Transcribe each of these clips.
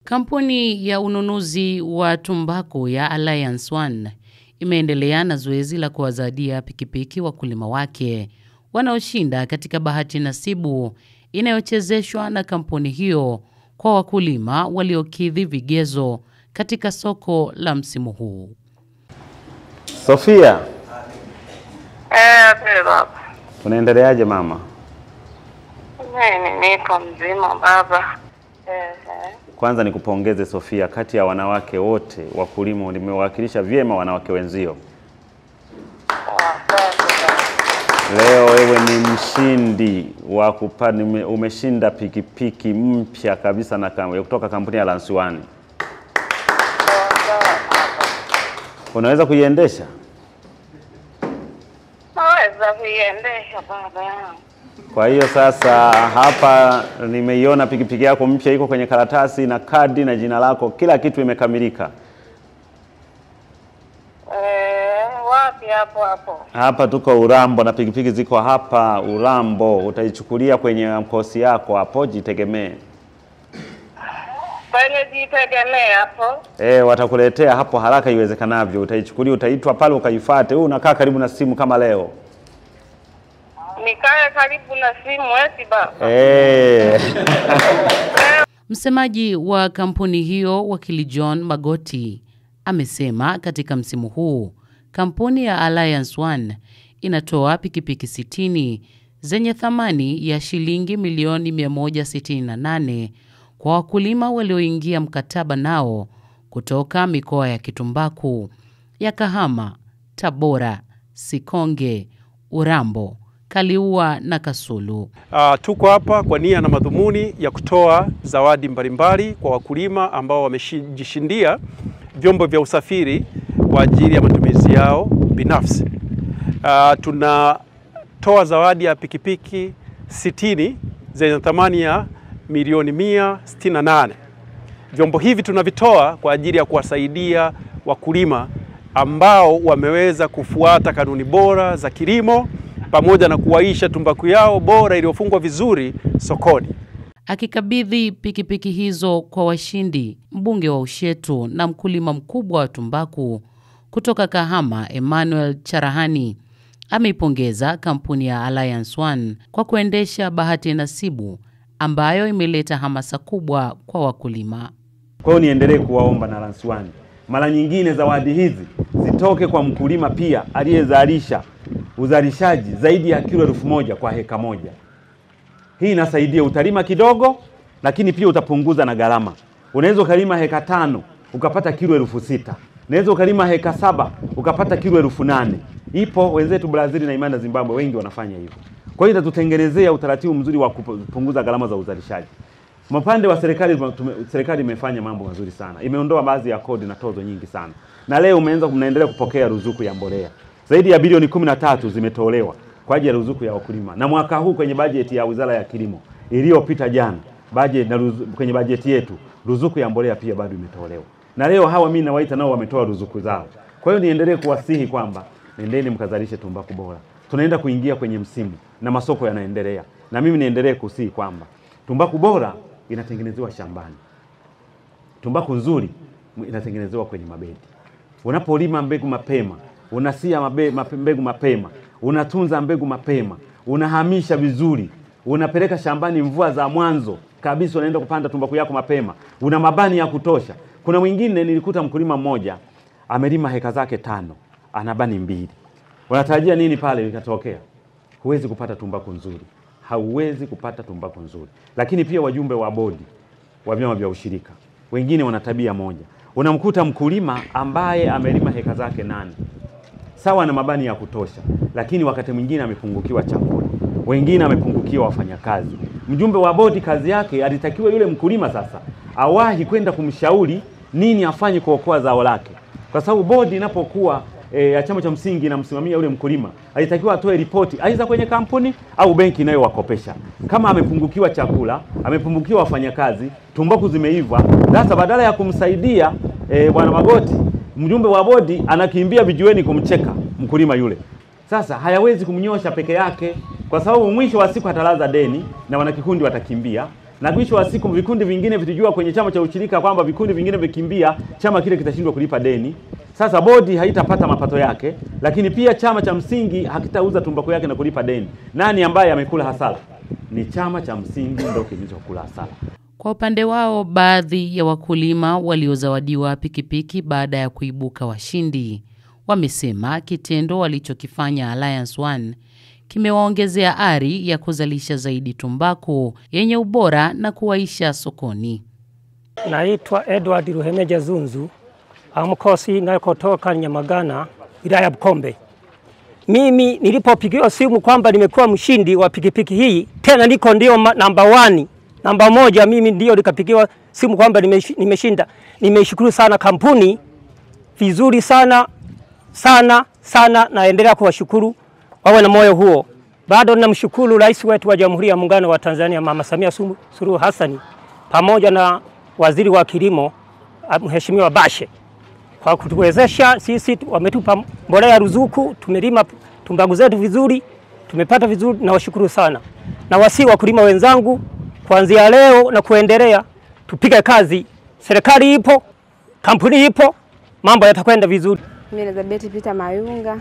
Kampuni ya ununuzi wa tumbaku ya Alliance One imeendelea na zoezi la kuwazawadia pikipiki wakulima wake wanaoshinda katika bahati nasibu inayochezeshwa na kampuni hiyo kwa wakulima waliokidhi vigezo katika soko la msimu huu. Sofia. Baba. Unaendeleaje mama? Niko mzima baba. Kwanza nikupongeze Sofia, kati ya wanawake wote wakulima nimewakilisha vyema wanawake wenzio. Leo wewe ni mshindi wa umeshinda pikipiki mpya kabisa na kutoka kampuni ya Alliance One. Unaweza kuiendesha? Naweza kuiendesha baba. Kwa hiyo sasa hapa nimeiona pikipiki yako mpya iko kwenye karatasi na kadi na jina lako, kila kitu imekamilika. Wapi hapo? Hapa tuko Urambo na pikipiki ziko hapa Urambo. Utaichukulia kwenye mkosi yako hapo, jitegemee. Kwenye jitegemee hapo? Watakuletea hapo haraka iwezekanavyo. Utaichukulia, utaitwa pale ukaifuate. Wewe unakaa karibu na simu kama leo. Nikae karibu na simu eti baba. Msemaji wa kampuni hiyo wakili John Magoti amesema katika msimu huu kampuni ya Alliance One inatoa pikipiki 60 zenye thamani ya shilingi milioni 168 kwa wakulima walioingia mkataba nao kutoka mikoa ya Kitumbaku, ya Kahama, Tabora, Sikonge, Urambo, Kaliua na Kasulu. Tuko hapa kwa nia na madhumuni ya kutoa zawadi mbalimbali kwa wakulima ambao wamejishindia vyombo vya usafiri kwa ajili ya matumizi yao binafsi. Tunatoa zawadi ya pikipiki 60 zenye thamani ya milioni 168. Vyombo hivi tunavitoa kwa ajili ya kuwasaidia wakulima ambao wameweza kufuata kanuni bora za kilimo pamoja na kuwaisha tumbaku yao bora iliyofungwa vizuri sokoni. Akikabidhi pikipiki hizo kwa washindi, mbunge wa Ushetu na mkulima mkubwa wa tumbaku kutoka Kahama Emmanuel Charahani ameipongeza kampuni ya Alliance One kwa kuendesha bahati nasibu ambayo imeleta hamasa kubwa kwa wakulima. Kwa hiyo niendelee kuwaomba na Alliance One, mara nyingine zawadi hizi zitoke kwa mkulima pia aliyezalisha uzalishaji zaidi ya kilo 1000 kwa heka moja. Hii inasaidia utalima kidogo, lakini pia utapunguza na gharama. Unaweza ukalima heka 5 ukapata kilo 6000. Unaweza ukalima heka 7 ukapata kilo 8000. Ipo wenzetu Brazil na Imani Zimbabwe wengi wanafanya hivyo. Kwa hiyo itatutengenezea utaratibu mzuri wa kupunguza gharama za uzalishaji. Mpande wa serikali imefanya mambo mazuri sana. Imeondoa baadhi ya kodi na tozo nyingi sana. Na leo mnaendelea kupokea ruzuku ya mbolea. Zaidi ya bilioni 13 zimetolewa kwa ajili ya ruzuku ya wakulima. Na mwaka huu kwenye bajeti ya Wizara ya Kilimo iliyopita jana, kwenye bajeti yetu ruzuku ya mbolea pia bado imetolewa. Na leo hawa mimi nawaita nao wametoa ruzuku zao. Kwa hiyo niendelee kuwasihi kwamba nendeni mkazalishe tumbaku bora. Tunaenda kuingia kwenye msimu na masoko yanaendelea. Na mimi niendelee kusihi kwamba tumbaku bora inatengenezewa shambani. Tumbaku nzuri inatengenezewa kwenye mabedi. Unapolima mbegu mapema, unasia mbegu mapema, unatunza mbegu mapema, unahamisha vizuri, unapeleka shambani mvua za mwanzo kabisa, unaenda kupanda tumbaku yako mapema, una mabani ya kutosha. Kuna mwingine nilikuta mkulima mmoja amelima heka zake 5, ana bani 2. Unatarajia nini pale ikatokea? Huwezi kupata tumbaku nzuri. Hauwezi kupata tumbaku nzuri. Lakini pia wajumbe wa bodi wa vyama vya ushirika wengine wana tabia moja. Unamkuta mkulima ambaye amelima heka zake 8, sawa na mabani ya kutosha, lakini wakati mwingine amepungukiwa chakula, wengine amepungukiwa wafanyakazi. Mjumbe wa bodi kazi yake alitakiwa yule mkulima sasa awahi kwenda kumshauri nini afanye kuokoa zao lake. Kwa sababu bodi inapokuwa ya chama cha msingi na msimamia yule mkulima, alitakiwa atoe ripoti aidha kwenye kampuni au benki inayowakopesha. Kama amepungukiwa chakula, amepungukiwa wafanyakazi, tumbaku zimeiva, sasa badala ya kumsaidia bwana Magoti, mjumbe wa bodi anakimbia vijiweni kumcheka mkulima yule. Sasa hayawezi kumnyosha peke yake, kwa sababu mwisho wa siku atalaza deni na wanakikundi watakimbia. na mwisho wa siku vikundi vingine vitijua kwenye chama cha ushirika kwamba vikundi vingine vikimbia, chama kile kitashindwa kulipa deni. Sasa bodi haitapata mapato yake, lakini pia chama cha msingi hakitauza tumbaku yake na kulipa deni. Nani ambaye amekula hasara? Ni chama cha msingi ndio kilichokula hasara. Kwa upande wao, baadhi ya wakulima waliozawadiwa pikipiki baada ya kuibuka washindi wamesema kitendo walichokifanya Alliance One kimewaongezea ari ya kuzalisha zaidi tumbaku yenye ubora na kuwaisha sokoni. Naitwa Edward Ruhemeja Zunzu, mkosi nakotoka Nyamagana, wilaya ya Bukombe. Mimi nilipopigiwa simu kwamba nimekuwa mshindi wa pikipiki hii, tena niko ndio namba moja, mimi ndio nikapigiwa simu kwamba nimeshinda. Nimeshukuru sana kampuni, vizuri sana naendelea kuwashukuru, wawe na moyo huo. Bado namshukuru Rais wetu wa Jamhuri ya Muungano wa Tanzania Mama Samia Suluhu Hassan pamoja na Waziri wa Kilimo Mheshimiwa Bashe kwa kutuwezesha sisi, wametupa mbolea ya ruzuku, tumelima tumbaku zetu vizuri, tumepata vizuri, na washukuru sana. Na wasi wakulima wenzangu, kuanzia leo na kuendelea tupige kazi. Serikali ipo, kampuni ipo, mambo yatakwenda vizuri. Mimi Elizabeth Peter Mayunga,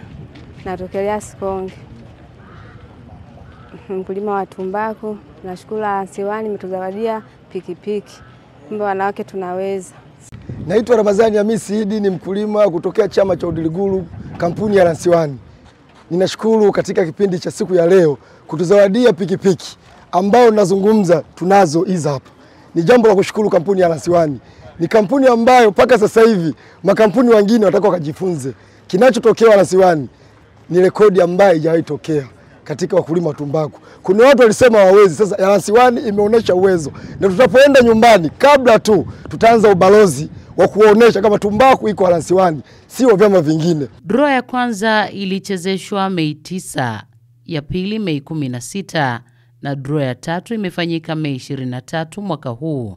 natokelea Sikonge. Mkulima wa tumbaku, nashukuru Alliance One imetuzawadia pikipiki. Kumbe wanawake tunaweza. Naitwa Ramadhani Hamisi Idi, ni mkulima kutokea chama cha Udiliguru, kampuni ya Alliance One. Ninashukuru katika kipindi cha siku ya leo kutuzawadia pikipiki ambao nazungumza tunazo hizi hapa. Ni jambo la kushukuru kampuni ya Alliance One. Ni kampuni ambayo paka sasa hivi makampuni wengine wataka wakajifunze. Kinachotokea Alliance One ni rekodi ambayo haijawahi tokea katika wakulima wa tumbaku. Kuna watu walisema hawawezi, sasa Alliance One imeonyesha uwezo. Na tutapoenda nyumbani, kabla tu tutaanza ubalozi wa kuonesha kama tumbaku iko Alliance One, sio vyama vingine. Draw ya kwanza ilichezeshwa Mei 9, ya pili Mei 16 na draw ya tatu imefanyika Mei 23 mwaka huu,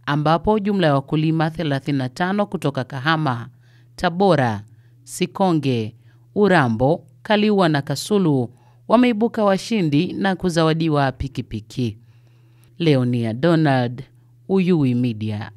ambapo jumla ya wakulima 35 kutoka Kahama, Tabora, Sikonge, Urambo, Kaliua na Kasulu wameibuka washindi na kuzawadiwa pikipiki. Leonia Donald, Uyui Media.